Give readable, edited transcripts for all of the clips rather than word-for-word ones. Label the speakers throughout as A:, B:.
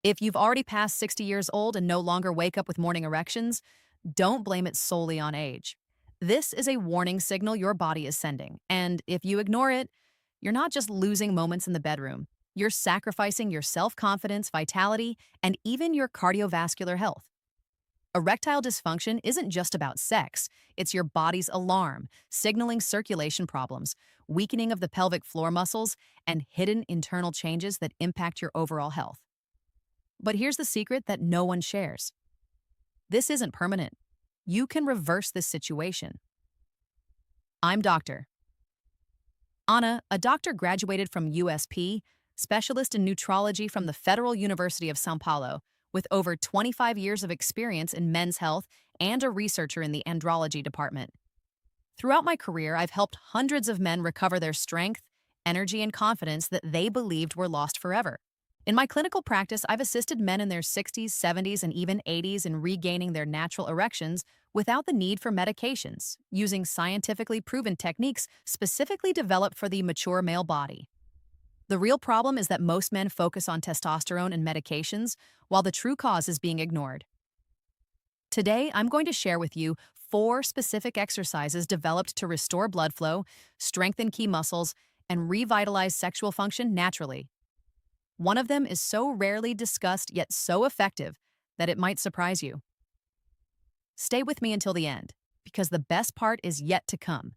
A: If you've already passed 60 years old and no longer wake up with morning erections, don't blame it solely on age. This is a warning signal your body is sending, and if you ignore it, you're not just losing moments in the bedroom. You're sacrificing your self-confidence, vitality, and even your cardiovascular health. Erectile dysfunction isn't just about sex, it's your body's alarm, signaling circulation problems, weakening of the pelvic floor muscles, and hidden internal changes that impact your overall health. But here's the secret that no one shares. This isn't permanent. You can reverse this situation. I'm Dr. Anna, a doctor graduated from USP, specialist in nutrology from the Federal University of São Paulo, with over 25 years of experience in men's health and a researcher in the Andrology department. Throughout my career, I've helped hundreds of men recover their strength, energy, and confidence that they believed were lost forever. In my clinical practice, I've assisted men in their 60s, 70s, and even 80s in regaining their natural erections without the need for medications, using scientifically proven techniques specifically developed for the mature male body. The real problem is that most men focus on testosterone and medications, while the true cause is being ignored. Today, I'm going to share with you 4 specific exercises developed to restore blood flow, strengthen key muscles, and revitalize sexual function naturally. One of them is so rarely discussed yet so effective that it might surprise you. Stay with me until the end, because the best part is yet to come.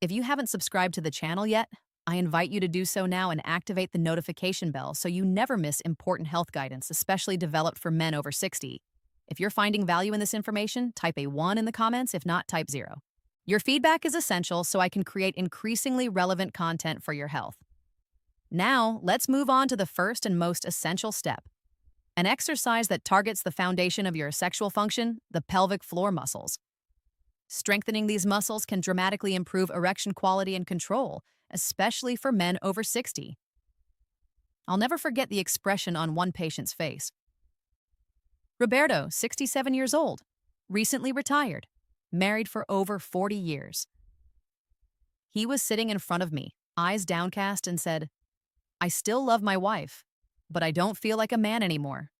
A: If you haven't subscribed to the channel yet, I invite you to do so now and activate the notification bell so you never miss important health guidance, especially developed for men over 60. If you're finding value in this information, type a 1 in the comments. If not, type 0. Your feedback is essential so I can create increasingly relevant content for your health. Now, let's move on to the first and most essential step. An exercise that targets the foundation of your sexual function, the pelvic floor muscles. Strengthening these muscles can dramatically improve erection quality and control, especially for men over 60. I'll never forget the expression on one patient's face. Roberto, 67 years old, recently retired, married for over 40 years. He was sitting in front of me, eyes downcast, and said, "I still love my wife, but I don't feel like a man anymore."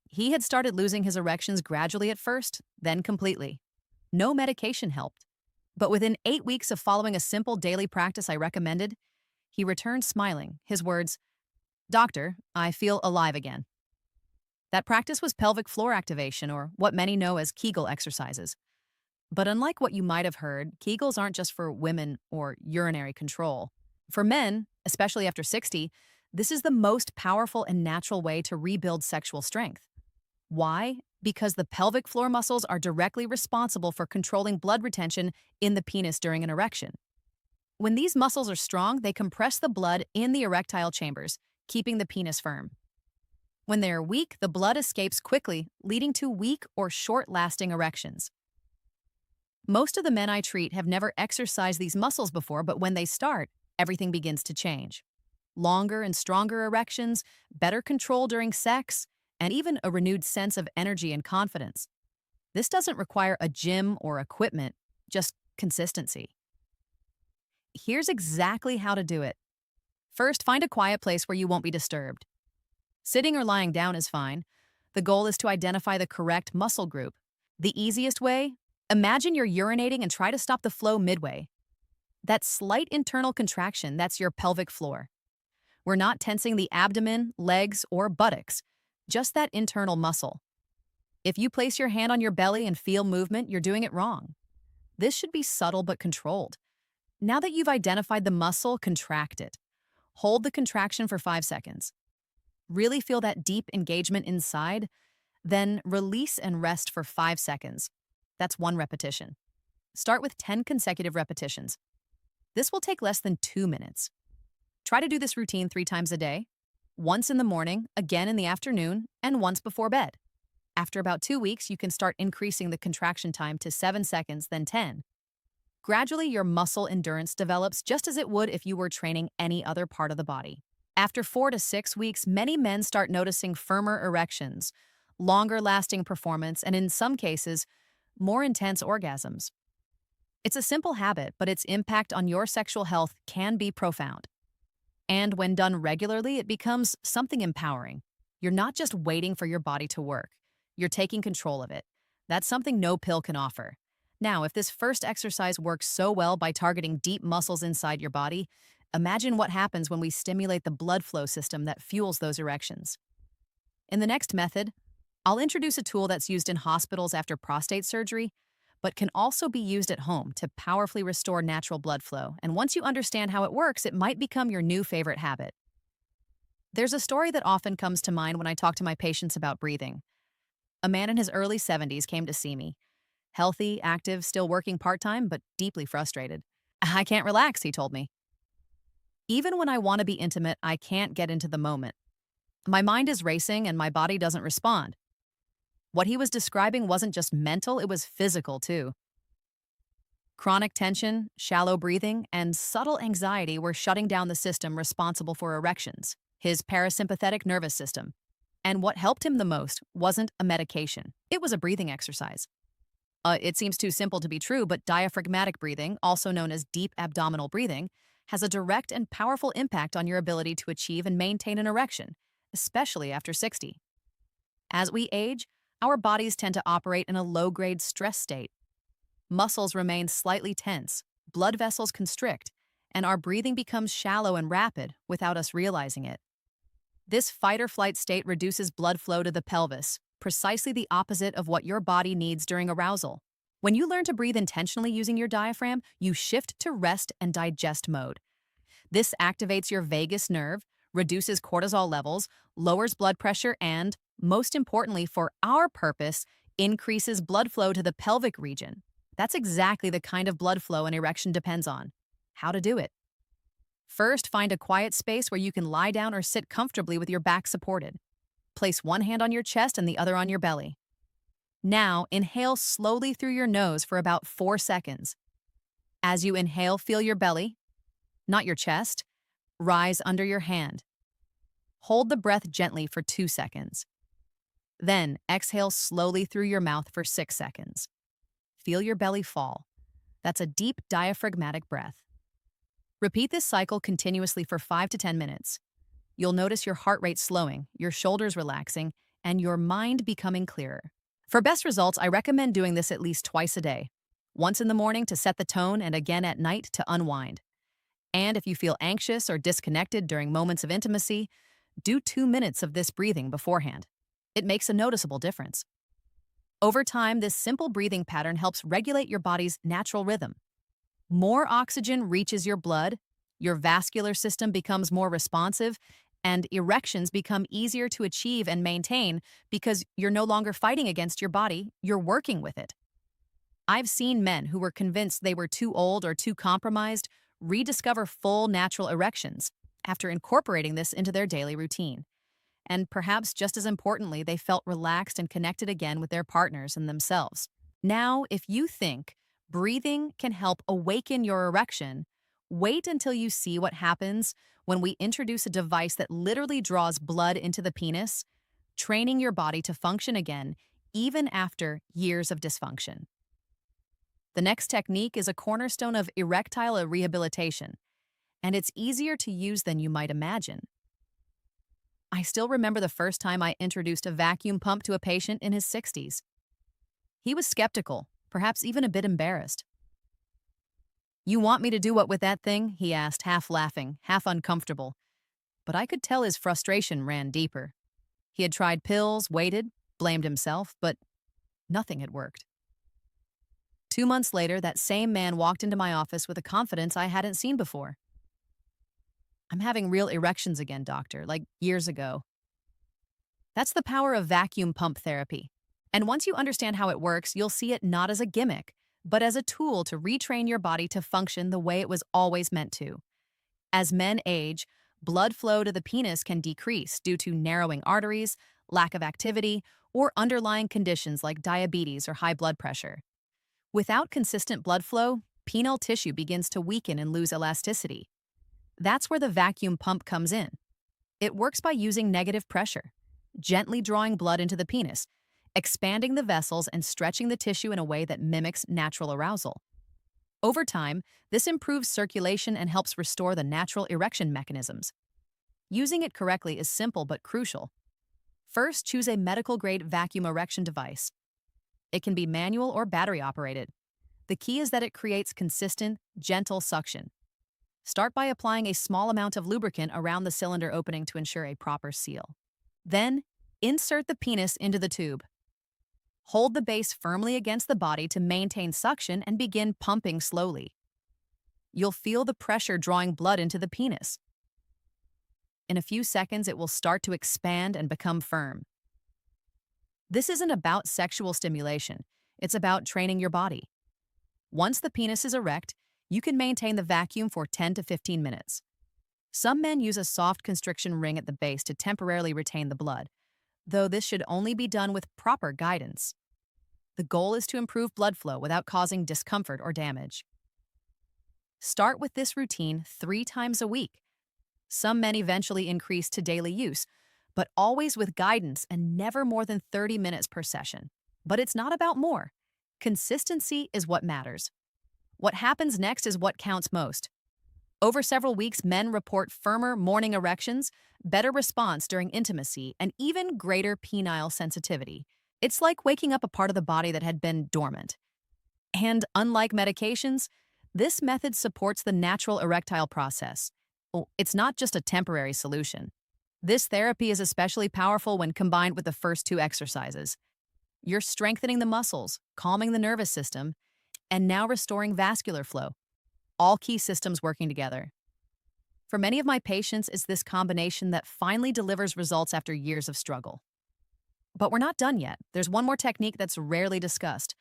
A: He had started losing his erections gradually at first, then completely. No medication helped. But within 8 weeks of following a simple daily practice I recommended, he returned smiling, his words, "Doctor, I feel alive again." That practice was pelvic floor activation, or what many know as Kegel exercises. But unlike what you might have heard, Kegels aren't just for women or urinary control. For men, especially after 60, this is the most powerful and natural way to rebuild sexual strength. Why? Because the pelvic floor muscles are directly responsible for controlling blood retention in the penis during an erection. When these muscles are strong, they compress the blood in the erectile chambers, keeping the penis firm. When they are weak, the blood escapes quickly, leading to weak or short-lasting erections. Most of the men I treat have never exercised these muscles before, but when they start, everything begins to change. Longer and stronger erections, better control during sex, and even a renewed sense of energy and confidence. This doesn't require a gym or equipment, just consistency. Here's exactly how to do it. First, find a quiet place where you won't be disturbed. Sitting or lying down is fine. The goal is to identify the correct muscle group. The easiest way? Imagine you're urinating and try to stop the flow midway. That slight internal contraction, that's your pelvic floor. We're not tensing the abdomen, legs, or buttocks, just that internal muscle. If you place your hand on your belly and feel movement, you're doing it wrong. This should be subtle but controlled. Now that you've identified the muscle, contract it. Hold the contraction for 5 seconds. Really feel that deep engagement inside, then release and rest for 5 seconds. That's 1 repetition. Start with 10 consecutive repetitions. This will take less than 2 minutes. Try to do this routine 3 times a day, once in the morning, again in the afternoon, and once before bed. After about 2 weeks, you can start increasing the contraction time to 7 seconds, then 10. Gradually, your muscle endurance develops just as it would if you were training any other part of the body. After 4 to 6 weeks, many men start noticing firmer erections, longer-lasting performance, and in some cases, more intense orgasms. It's a simple habit, but its impact on your sexual health can be profound. And when done regularly, it becomes something empowering. You're not just waiting for your body to work, you're taking control of it. That's something no pill can offer. Now, if this first exercise works so well by targeting deep muscles inside your body, imagine what happens when we stimulate the blood flow system that fuels those erections. In the next method, I'll introduce a tool that's used in hospitals after prostate surgery, but can also be used at home to powerfully restore natural blood flow. And once you understand how it works, it might become your new favorite habit. There's a story that often comes to mind when I talk to my patients about breathing. A man in his early 70s came to see me. Healthy, active, still working part-time, but deeply frustrated. I can't relax, he told me. Even when I want to be intimate, I can't get into the moment. My mind is racing and my body doesn't respond. What he was describing wasn't just mental, it was physical too. Chronic tension, shallow breathing, and subtle anxiety were shutting down the system responsible for erections, his parasympathetic nervous system. And what helped him the most wasn't a medication. It was a breathing exercise. It seems too simple to be true, but diaphragmatic breathing, also known as deep abdominal breathing, has a direct and powerful impact on your ability to achieve and maintain an erection, especially after 60. As we age, our bodies tend to operate in a low-grade stress state. Muscles remain slightly tense, blood vessels constrict, and our breathing becomes shallow and rapid without us realizing it. This fight-or-flight state reduces blood flow to the pelvis, precisely the opposite of what your body needs during arousal. When you learn to breathe intentionally using your diaphragm, you shift to rest and digest mode. This activates your vagus nerve, reduces cortisol levels, lowers blood pressure, and, most importantly for our purpose, increases blood flow to the pelvic region. That's exactly the kind of blood flow an erection depends on. How to do it? First, find a quiet space where you can lie down or sit comfortably with your back supported. Place one hand on your chest and the other on your belly. Now, inhale slowly through your nose for about 4 seconds. As you inhale, feel your belly, not your chest, rise under your hand. Hold the breath gently for 2 seconds. Then, exhale slowly through your mouth for 6 seconds. Feel your belly fall. That's a deep diaphragmatic breath. Repeat this cycle continuously for 5 to 10 minutes. You'll notice your heart rate slowing, your shoulders relaxing, and your mind becoming clearer. For best results, I recommend doing this at least twice a day. Once in the morning to set the tone and again at night to unwind. And if you feel anxious or disconnected during moments of intimacy, do 2 minutes of this breathing beforehand. It makes a noticeable difference. Over time, this simple breathing pattern helps regulate your body's natural rhythm. More oxygen reaches your blood, your vascular system becomes more responsive, and erections become easier to achieve and maintain because you're no longer fighting against your body, you're working with it. I've seen men who were convinced they were too old or too compromised rediscover full natural erections after incorporating this into their daily routine. And perhaps just as importantly, they felt relaxed and connected again with their partners and themselves. Now, if you think breathing can help awaken your erection, wait until you see what happens when we introduce a device that literally draws blood into the penis, training your body to function again, even after years of dysfunction. The next technique is a cornerstone of erectile rehabilitation, and it's easier to use than you might imagine. I still remember the first time I introduced a vacuum pump to a patient in his 60s. He was skeptical, perhaps even a bit embarrassed. "You want me to do what with that thing?" he asked, half laughing, half uncomfortable. But I could tell his frustration ran deeper. He had tried pills, waited, blamed himself, but nothing had worked. 2 months later, that same man walked into my office with a confidence I hadn't seen before. "I'm having real erections again, doctor, like years ago." That's the power of vacuum pump therapy. And once you understand how it works, you'll see it not as a gimmick, but as a tool to retrain your body to function the way it was always meant to. As men age, blood flow to the penis can decrease due to narrowing arteries, lack of activity, or underlying conditions like diabetes or high blood pressure. Without consistent blood flow, penile tissue begins to weaken and lose elasticity. That's where the vacuum pump comes in. It works by using negative pressure, gently drawing blood into the penis, expanding the vessels and stretching the tissue in a way that mimics natural arousal. Over time, this improves circulation and helps restore the natural erection mechanisms. Using it correctly is simple but crucial. First, choose a medical-grade vacuum erection device. It can be manual or battery-operated. The key is that it creates consistent, gentle suction. Start by applying a small amount of lubricant around the cylinder opening to ensure a proper seal. Then, insert the penis into the tube. Hold the base firmly against the body to maintain suction and begin pumping slowly. You'll feel the pressure drawing blood into the penis. In a few seconds, it will start to expand and become firm. This isn't about sexual stimulation. It's about training your body. Once the penis is erect, you can maintain the vacuum for 10 to 15 minutes. Some men use a soft constriction ring at the base to temporarily retain the blood, though this should only be done with proper guidance. The goal is to improve blood flow without causing discomfort or damage. Start with this routine 3 times a week. Some men eventually increase to daily use, but always with guidance and never more than 30 minutes per session. But it's not about more. Consistency is what matters. What happens next is what counts most. Over several weeks, men report firmer morning erections, better response during intimacy, and even greater penile sensitivity. It's like waking up a part of the body that had been dormant. And unlike medications, this method supports the natural erectile process. It's not just a temporary solution. This therapy is especially powerful when combined with the first 2 exercises. You're strengthening the muscles, calming the nervous system, and now restoring vascular flow, all key systems working together. For many of my patients, it's this combination that finally delivers results after years of struggle. But we're not done yet. There's one more technique that's rarely discussed,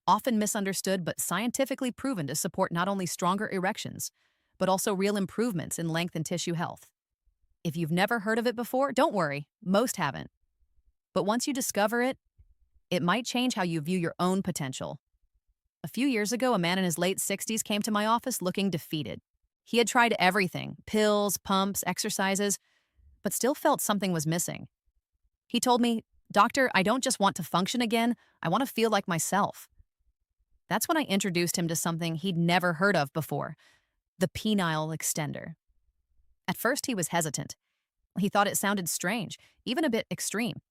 A: often misunderstood but scientifically proven to support not only stronger erections, but also real improvements in length and tissue health. If you've never heard of it before, don't worry, most haven't. But once you discover it, it might change how you view your own potential. A few years ago, a man in his late 60s came to my office looking defeated. He had tried everything, pills, pumps, exercises, but still felt something was missing. He told me, "Doctor, I don't just want to function again, I want to feel like myself." That's when I introduced him to something he'd never heard of before, the penile extender. At first, he was hesitant. He thought it sounded strange, even a bit extreme.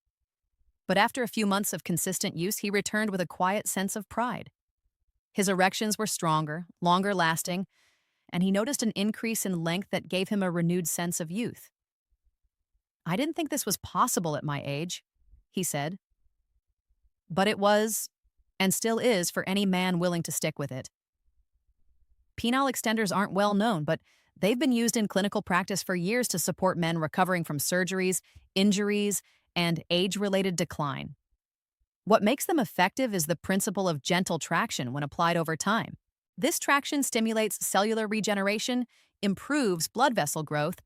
A: But after a few months of consistent use, he returned with a quiet sense of pride. His erections were stronger, longer lasting, and he noticed an increase in length that gave him a renewed sense of youth. "I didn't think this was possible at my age," he said. But it was, and still is, for any man willing to stick with it. Penile extenders aren't well known, but they've been used in clinical practice for years to support men recovering from surgeries, injuries, and age-related decline. What makes them effective is the principle of gentle traction when applied over time. This traction stimulates cellular regeneration, improves blood vessel growth,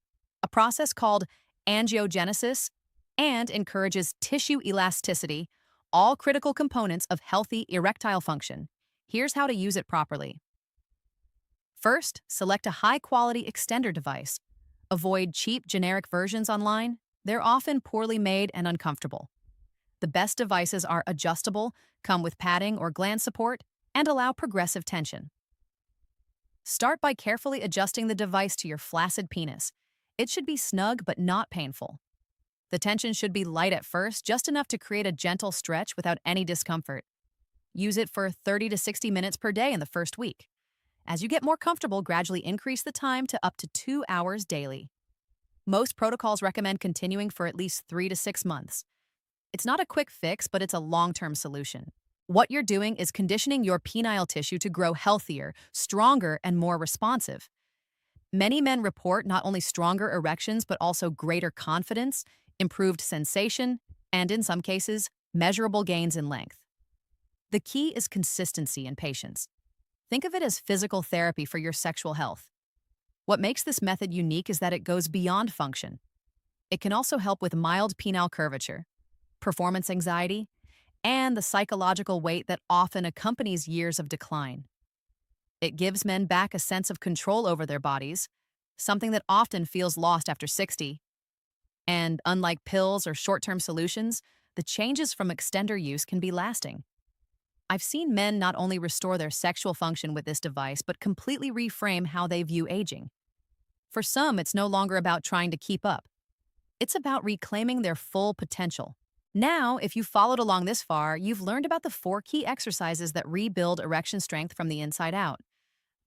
A: a process called angiogenesis, and encourages tissue elasticity, all critical components of healthy erectile function. Here's how to use it properly. First, select a high-quality extender device. Avoid cheap, generic versions online. They're often poorly made and uncomfortable. The best devices are adjustable, come with padding or gland support, and allow progressive tension. Start by carefully adjusting the device to your flaccid penis. It should be snug but not painful. The tension should be light at first, just enough to create a gentle stretch without any discomfort. Use it for 30 to 60 minutes per day in the first week. As you get more comfortable, gradually increase the time to up to 2 hours daily. Most protocols recommend continuing for at least 3 to 6 months. It's not a quick fix, but it's a long-term solution. What you're doing is conditioning your penile tissue to grow healthier, stronger, and more responsive. Many men report not only stronger erections, but also greater confidence, improved sensation, and in some cases, measurable gains in length. The key is consistency and patience. Think of it as physical therapy for your sexual health. What makes this method unique is that it goes beyond function. It can also help with mild penile curvature, performance anxiety, and the psychological weight that often accompanies years of decline. It gives men back a sense of control over their bodies, something that often feels lost after 60. And unlike pills or short-term solutions, the changes from extender use can be lasting. I've seen men not only restore their sexual function with this device, but completely reframe how they view aging. For some, it's no longer about trying to keep up. It's about reclaiming their full potential. Now, if you followed along this far, you've learned about the 4 key exercises that rebuild erection strength from the inside out.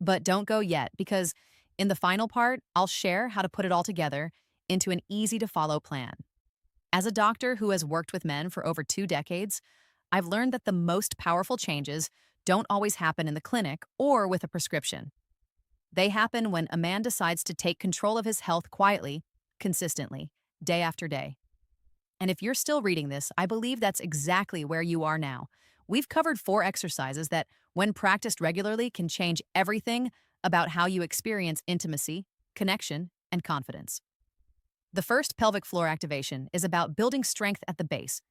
A: But don't go yet, because in the final part, I'll share how to put it all together into an easy to follow plan. As a doctor who has worked with men for over 2 decades, I've learned that the most powerful changes don't always happen in the clinic or with a prescription. They happen when a man decides to take control of his health quietly, consistently, day after day. And if you're still reading this, I believe that's exactly where you are now. We've covered 4 exercises that, when practiced regularly, can change everything about how you experience intimacy, connection, and confidence. The first pelvic floor activation is about building strength at the base.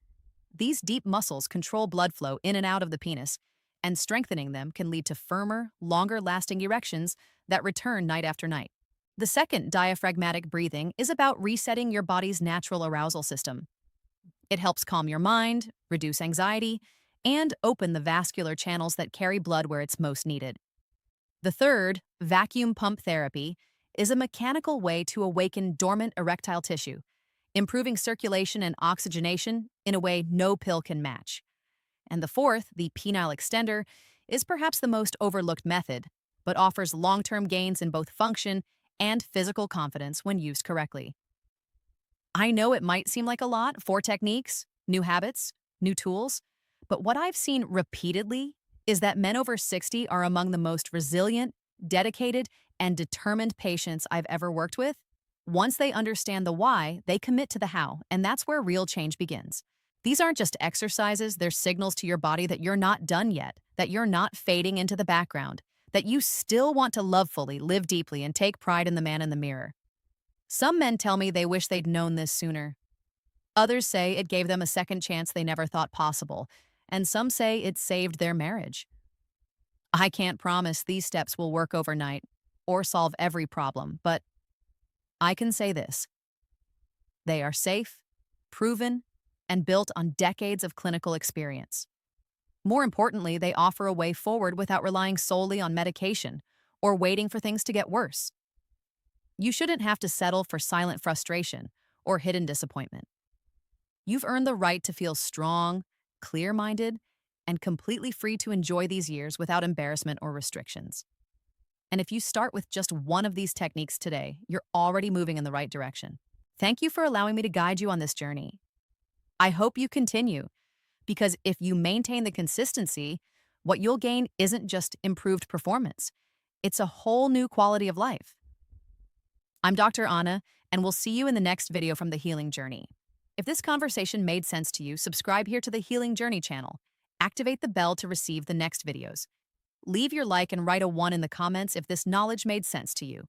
A: These deep muscles control blood flow in and out of the penis, and strengthening them can lead to firmer, longer-lasting erections that return night after night. The second, diaphragmatic breathing, is about resetting your body's natural arousal system. It helps calm your mind, reduce anxiety, and open the vascular channels that carry blood where it's most needed. The third, vacuum pump therapy, is a mechanical way to awaken dormant erectile tissue, improving circulation and oxygenation in a way no pill can match. And the fourth, the penile extender, is perhaps the most overlooked method, but offers long-term gains in both function and physical confidence when used correctly. I know it might seem like a lot, 4 techniques, new habits, new tools, but what I've seen repeatedly is that men over 60 are among the most resilient, dedicated, and determined patients I've ever worked with. Once they understand the why, they commit to the how, and that's where real change begins. These aren't just exercises, they're signals to your body that you're not done yet, that you're not fading into the background, that you still want to love fully, live deeply, and take pride in the man in the mirror. Some men tell me they wish they'd known this sooner. Others say it gave them a second chance they never thought possible, and some say it saved their marriage. I can't promise these steps will work overnight or solve every problem, but I can say this: they are safe, proven, and built on decades of clinical experience. More importantly, they offer a way forward without relying solely on medication or waiting for things to get worse. You shouldn't have to settle for silent frustration or hidden disappointment. You've earned the right to feel strong, clear-minded, and completely free to enjoy these years without embarrassment or restrictions. And if you start with just one of these techniques today, you're already moving in the right direction. Thank you for allowing me to guide you on this journey. I hope you continue, because if you maintain the consistency, what you'll gain isn't just improved performance. It's a whole new quality of life. I'm Dr. Anna, and we'll see you in the next video from the Healing Journey. If this conversation made sense to you, subscribe here to the Healing Journey channel. Activate the bell to receive the next videos. Leave your like and write a 1 in the comments if this knowledge made sense to you.